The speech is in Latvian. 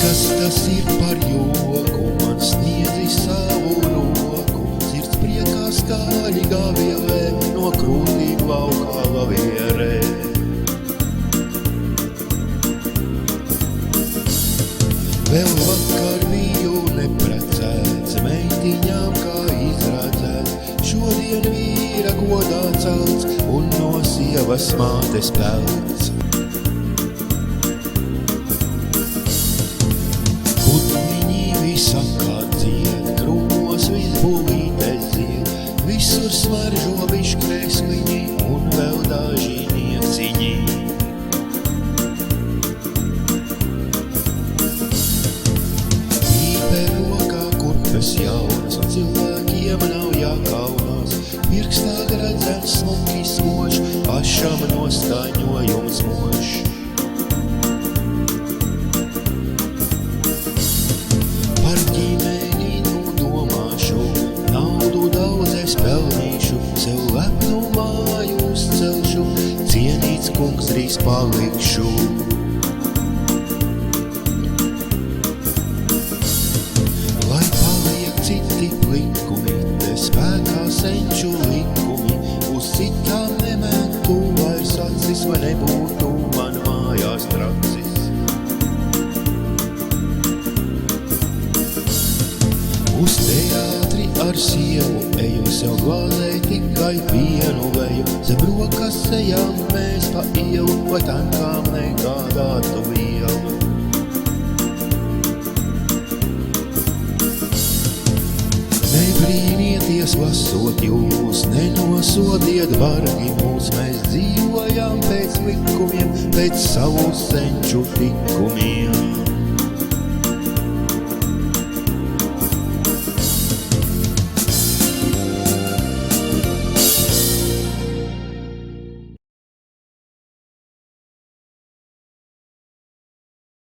Kas tas ir par joku, man sniedzi savu roku, sirds priekā skaļi gavilē, no krūtīm laukā lavierē. Vēl vakar biju neprecēts, meitiņām kā izradzēts, šodien vīra godā celts un no sievas mātes pelts. Sakā dzied, krūmos visbulītes zied, visur smaržo biškrēsliņi un vēl daži nieciņi. Pīpe rokā kurpes jaunas un cilvēkiem nav jākaunās, pirkstā gredzens smuki smož, pašam noskaņojums mož. Sev lepnu māju uzcelšu, cienīts kungs drīz palikšu. Lai paliek citi likumi, te spēkā senču likumi, uz citām nementu vairs acis, vai nebūtu man mājās tracis. Uz teātri ar sievu eju, sev glāzē tikai vienu veju, zem rokas ejam mēs pa ielu, vai tankām negādātu vielu. Nebrīnieties lasot jūs, nenosodiet bargi mūs, mēs dzīvojam pēc likumiem, pēc savu senču likumiem.